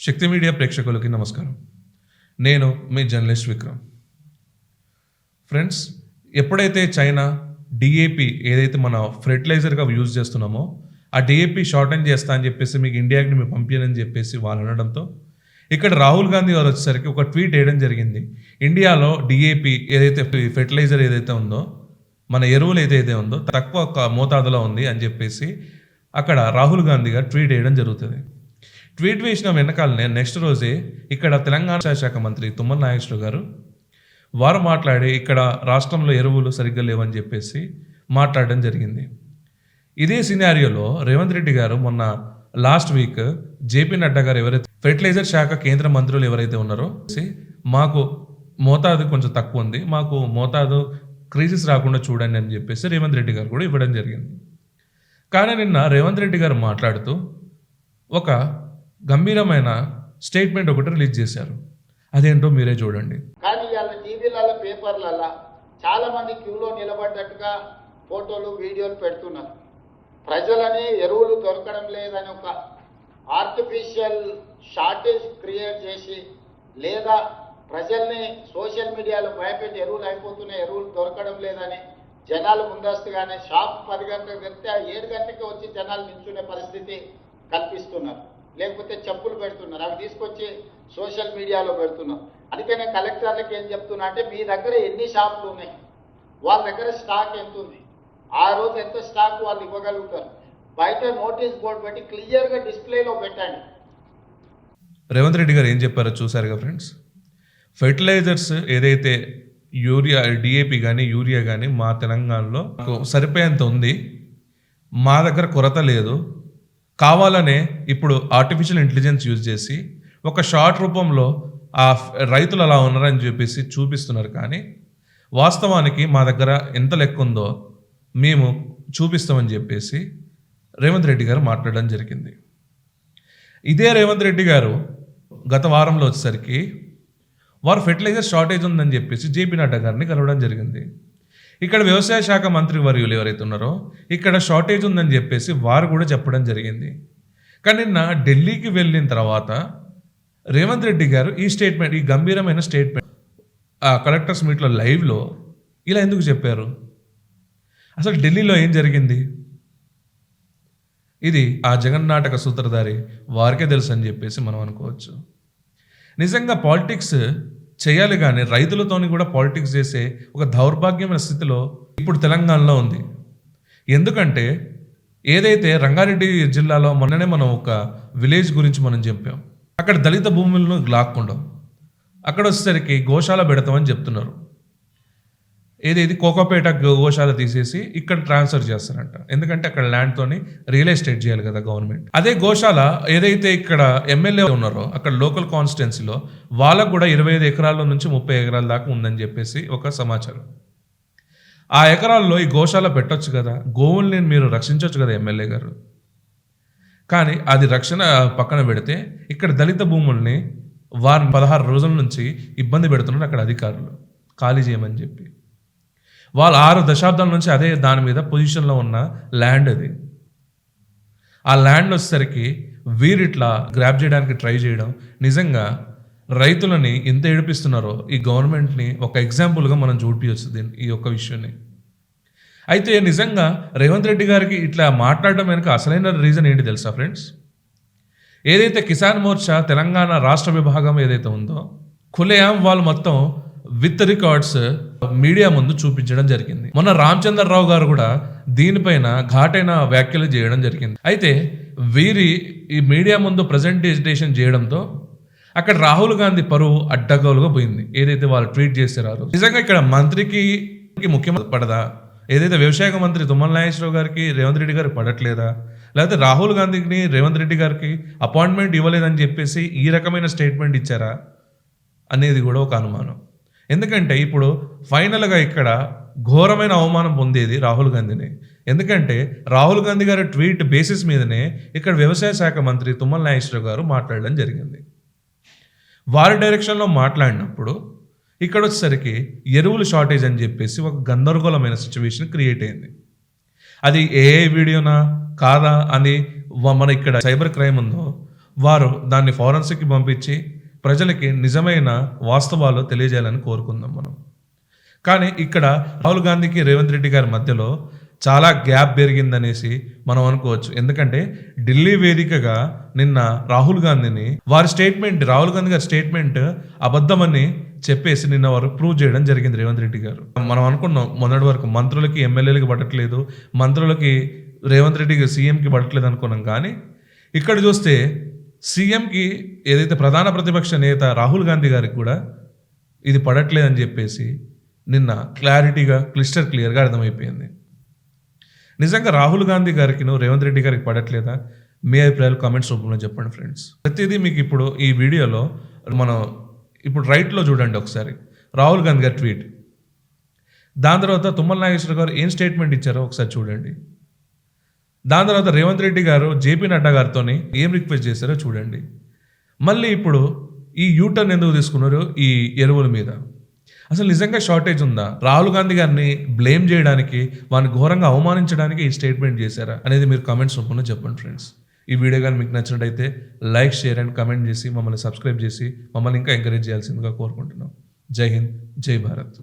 శక్తి media ప్రేక్షకులకి నమస్కారం. నేను మీ జర్నలిస్ట్ విక్రమ్. ఫ్రెండ్స్, ఎప్పుడైతే చైనా డిఏపి ఏదైతే మన ఫెర్టిలైజర్గా యూజ్ చేస్తున్నామో ఆ డిఏపి షార్టన్ చేస్తా అని చెప్పేసి మీకు ఇండియాకి మేము పంపించని చెప్పేసి వాళ్ళు అనడంతో ఇక్కడ రాహుల్ గాంధీ గారు వచ్చేసరికి ఒక ట్వీట్ వేయడం జరిగింది. ఇండియాలో డిఏపి ఏదైతే ఫెర్టిలైజర్ ఏదైతే ఉందో, మన ఎరువులు ఏదైతే ఉందో తక్కువ మోతాదులో ఉంది అని చెప్పేసి అక్కడ రాహుల్ గాంధీ గారు ట్వీట్ వేయడం జరుగుతుంది. ట్వీట్ వేసిన వెనకాలనే నెక్స్ట్ రోజే ఇక్కడ తెలంగాణ శాఖ మంత్రి తుమ్మల నాగేశ్వరరావు గారు వారు మాట్లాడి ఇక్కడ రాష్ట్రంలో ఎరువులు సరిగ్గా లేవని చెప్పేసి మాట్లాడడం జరిగింది. ఇదే సినారియోలో రేవంత్ రెడ్డి గారు మొన్న లాస్ట్ వీక్ జేపీ నడ్డా గారు ఎవరైతే ఫెర్టిలైజర్ శాఖ కేంద్ర మంత్రులు ఎవరైతే ఉన్నారో మాకు మోతాదు కొంచెం తక్కువ ఉంది, మాకు మోతాదు క్రైసిస్ రాకుండా చూడండి అని చెప్పేసి రేవంత్ రెడ్డి గారు కూడా ఇవ్వడం జరిగింది. కానీ నిన్న రేవంత్ రెడ్డి గారు మాట్లాడుతూ ఒక గంభీరమైన స్టేట్మెంట్ ఒకటి రిలీజ్ చేశారు. అదేంటో మీరే చూడండి. కానీ ఇవాళ టీవీలలో పేపర్లలో చాలా మంది క్యూలో నిలబడ్డట్టుగా ఫోటోలు వీడియోలు పెడుతున్నారు. ప్రజలని ఎరువులు దొరకడం లేదని ఒక ఆర్టిఫిషియల్ షార్టేజ్ క్రియేట్ చేసి లేదా ప్రజల్ని సోషల్ మీడియాలో భయపెట్టి ఎరువులు అయిపోతున్నాయి, ఎరువులు దొరకడం లేదని జనాలు ముందస్తుగానే షాప్ 10 గంటలకు తెరిస్తే 7 గంటలకి వచ్చి జనాలు నిల్చునే పరిస్థితి కల్పిస్తున్నారు. లేకపోతే చెప్పులు పెడుతున్నారు, అవి తీసుకొచ్చి సోషల్ మీడియాలో పెడుతున్నారు. అందుకనే కలెక్టర్లకు ఏం చెప్తున్నా అంటే మీ దగ్గర ఎన్ని షాపులు ఉన్నాయి, వాళ్ళ దగ్గర స్టాక్ ఎంత ఉంది, ఆ రోజు ఎంత స్టాక్ వాళ్ళు ఇవ్వగలుగుతారు, బయట నోటీస్ బోర్డు పెట్టి క్లియర్గా డిస్ప్లేలో పెట్టండి. రేవంత్ రెడ్డి గారు ఏం చెప్పారో చూసారుగా ఫ్రెండ్స్. ఫెర్టిలైజర్స్ ఏదైతే యూరియా డిఏపి కానీ యూరియా కానీ మా తెలంగాణలో సరిపోయేంత ఉంది, మా దగ్గర కొరత లేదు, కావాలనే ఇప్పుడు ఆర్టిఫిషియల్ ఇంటెలిజెన్స్ యూజ్ చేసి ఒక షార్ట్ రూపంలో ఆ రైతులు అలా ఉన్నారని చెప్పేసి చూపిస్తున్నారు. కానీ వాస్తవానికి మా దగ్గర ఎంత లెక్క ఉందో మేము చూపిస్తామని చెప్పేసి రేవంత్ రెడ్డి గారు మాట్లాడడం జరిగింది. ఇదే రేవంత్ రెడ్డి గారు గత వారంలో వచ్చేసరికి వారు ఫెర్టిలైజర్ షార్టేజ్ ఉందని చెప్పేసి జేపీ నడ్డా గారిని కలవడం జరిగింది. ఇక్కడ వ్యవసాయ శాఖ మంత్రి వర్యులు ఎవరైతే ఉన్నారో ఇక్కడ షార్టేజ్ ఉందని చెప్పేసి వారు కూడా చెప్పడం జరిగింది. కానీ నిన్న ఢిల్లీకి వెళ్ళిన తర్వాత రేవంత్ రెడ్డి గారు ఈ గంభీరమైన స్టేట్మెంట్ ఆ కలెక్టర్స్ మీట్లో లైవ్లో ఇలా ఎందుకు చెప్పారు? అసలు ఢిల్లీలో ఏం జరిగింది? ఇది ఆ జగన్నాటక సూత్రధారి వారికే తెలుసు అని చెప్పేసి మనం అనుకోవచ్చు. నిజంగా పాలిటిక్స్ చేయాలి, కానీ రైతులతోని కూడా పాలిటిక్స్ చేసే ఒక దౌర్భాగ్యమైన స్థితిలో ఇప్పుడు తెలంగాణలో ఉంది. ఎందుకంటే ఏదైతే రంగారెడ్డి జిల్లాలో మొన్ననే మనం ఒక విలేజ్ గురించి మనం చెప్పాం, అక్కడ దళిత భూములను లాక్కుండా అక్కడ వచ్చేసరికి గోశాల పెడతామని చెప్తున్నారు. ఏదైతే కోకోపేట గోశాల తీసేసి ఇక్కడ ట్రాన్స్ఫర్ చేస్తారంట. ఎందుకంటే అక్కడ ల్యాండ్తోని రియల్ ఎస్టేట్ చేయాలి కదా గవర్నమెంట్. అదే గోశాల ఏదైతే ఇక్కడ ఎమ్మెల్యే ఉన్నారో అక్కడ లోకల్ కాన్స్టిట్యున్సీలో వాళ్ళకు కూడా 25 ఎకరాల నుంచి 30 ఎకరాల దాకా ఉందని చెప్పేసి ఒక సమాచారం. ఆ ఎకరాల్లో ఈ గోశాల పెట్టొచ్చు కదా, గోవుల్ని మీరు రక్షించవచ్చు కదా ఎమ్మెల్యే గారు. కానీ అది రక్షణ పక్కన పెడితే ఇక్కడ దళిత భూముల్ని వారిని 16 రోజుల నుంచి ఇబ్బంది పెడుతున్నారు అక్కడ అధికారులు ఖాళీ చేయమని చెప్పి. వాళ్ళు 6 దశాబ్దాల నుంచి అదే దాని మీద పొజిషన్లో ఉన్న ల్యాండ్ అది. ఆ ల్యాండ్ వచ్చేసరికి వీరిట్లా గ్రాప్ చేయడానికి ట్రై చేయడం నిజంగా రైతులని ఎంత ఏడిపిస్తున్నారో ఈ గవర్నమెంట్ని ఒక ఎగ్జాంపుల్గా మనం చూపించవచ్చు దీన్ని, ఈ ఒక్క విషయాన్ని. అయితే నిజంగా రేవంత్ రెడ్డి గారికి ఇట్లా మాట్లాడడం వెనుక అసలైన రీజన్ ఏంటి తెలుసా ఫ్రెండ్స్? ఏదైతే కిసాన్ మోర్చా తెలంగాణ రాష్ట్ర విభాగం ఏదైతే ఉందో ఖులేఆం వాళ్ళు మొత్తం విత్ రికార్డ్స్ మీడియా ముందు చూపించడం జరిగింది. మొన్న రామచంద్రరావు గారు కూడా దీనిపైన ఘాటైన వ్యాఖ్యలు చేయడం జరిగింది. అయితే వీరి ఈ మీడియా ముందు ప్రజెంటేషన్ చేయడంతో అక్కడ రాహుల్ గాంధీ పరువు అడ్డగోలుగా పోయింది. ఏదైతే వాళ్ళు ట్వీట్ చేశారో నిజంగా ఇక్కడ మంత్రికి ముఖ్యమంత్రి పడదా? ఏదైతే వ్యవసాయ మంత్రి తుమ్మల నాగేశ్వరరావు గారికి రేవంత్ రెడ్డి గారికి పడట్లేదా? లేకపోతే రాహుల్ గాంధీకి రేవంత్ రెడ్డి గారికి అపాయింట్మెంట్ ఇవ్వలేదని చెప్పేసి ఈ రకమైన స్టేట్మెంట్ ఇచ్చారా అనేది కూడా ఒక అనుమానం. ఎందుకంటే ఇప్పుడు ఫైనల్గా ఇక్కడ ఘోరమైన అవమానం పొందేది రాహుల్ గాంధీని. ఎందుకంటే రాహుల్ గాంధీ గారి ట్వీట్ బేసిస్ మీదనే ఇక్కడ వ్యవసాయ శాఖ మంత్రి తుమ్మల నాగేశ్వరరావు గారు మాట్లాడడం జరిగింది. వారి డైరెక్షన్లో మాట్లాడినప్పుడు ఇక్కడ వచ్చేసరికి ఎరువులు షార్టేజ్ అని చెప్పేసి ఒక గందరగోళమైన సిచ్యువేషన్ క్రియేట్ అయింది. అది ఏ వీడియోనా కాదా అని మన ఇక్కడ సైబర్ క్రైమ్ ఉందో వారు దాన్ని ఫారెన్సిక్కి పంపించి ప్రజలకి నిజమైన వాస్తవాలు తెలియజేయాలని కోరుకుందాం మనం. కానీ ఇక్కడ రాహుల్ గాంధీకి రేవంత్ రెడ్డి గారి మధ్యలో చాలా గ్యాప్ పెరిగిందనేసి మనం అనుకోవచ్చు. ఎందుకంటే ఢిల్లీ వేదికగా నిన్న రాహుల్ గాంధీని రాహుల్ గాంధీ గారి స్టేట్మెంట్ అబద్ధమని చెప్పేసి నిన్న వారు ప్రూవ్ చేయడం జరిగింది రేవంత్ రెడ్డి గారు. మనం అనుకున్నాం మొన్నటి వరకు మంత్రులకి ఎమ్మెల్యేలకి పడట్లేదు, మంత్రులకి రేవంత్ రెడ్డి గారు సీఎంకి పడట్లేదు అనుకున్నాం. కానీ ఇక్కడ చూస్తే సీఎంకి ఏదైతే ప్రధాన ప్రతిపక్ష నేత రాహుల్ గాంధీ గారికి కూడా ఇది పడట్లేదని చెప్పేసి నిన్న క్లియర్గా అర్థమైపోయింది. నిజంగా రాహుల్ గాంధీ గారికి రేవంత్ రెడ్డి గారికి పడట్లేదా? మీ అభిప్రాయాలు కామెంట్స్ రూపంలో చెప్పండి ఫ్రెండ్స్. ప్రతిదీ మీకు ఇప్పుడు ఈ వీడియోలో మనం ఇప్పుడు రైట్లో చూడండి ఒకసారి రాహుల్ గాంధీ గారి ట్వీట్, దాని తర్వాత తుమ్మల నాగేశ్వర గారు ఏం స్టేట్మెంట్ ఇచ్చారో ఒకసారి చూడండి. దాని తర్వాత రేవంత్ రెడ్డి గారు జేపీ నడ్డా గారితో ఏం రిక్వెస్ట్ చేశారో చూడండి. మళ్ళీ ఇప్పుడు ఈ యూటర్న్ ఎందుకు తీసుకున్నారు ఈ ఎరువుల మీద? అసలు నిజంగా షార్టేజ్ ఉందా? రాహుల్ గాంధీ గారిని బ్లేమ్ చేయడానికి, వారిని ఘోరంగా అవమానించడానికి ఈ స్టేట్మెంట్ చేశారా అనేది మీరు కామెంట్స్ రూపంలో చెప్పండి ఫ్రెండ్స్. ఈ వీడియో కానీ మీకు నచ్చినట్టయితే లైక్, షేర్ అండ్ కామెంట్ చేసి మమ్మల్ని సబ్స్క్రైబ్ చేసి మమ్మల్ని ఇంకా ఎంకరేజ్ చేయాల్సిందిగా కోరుకుంటున్నాం. జై హింద్, జై భారత్.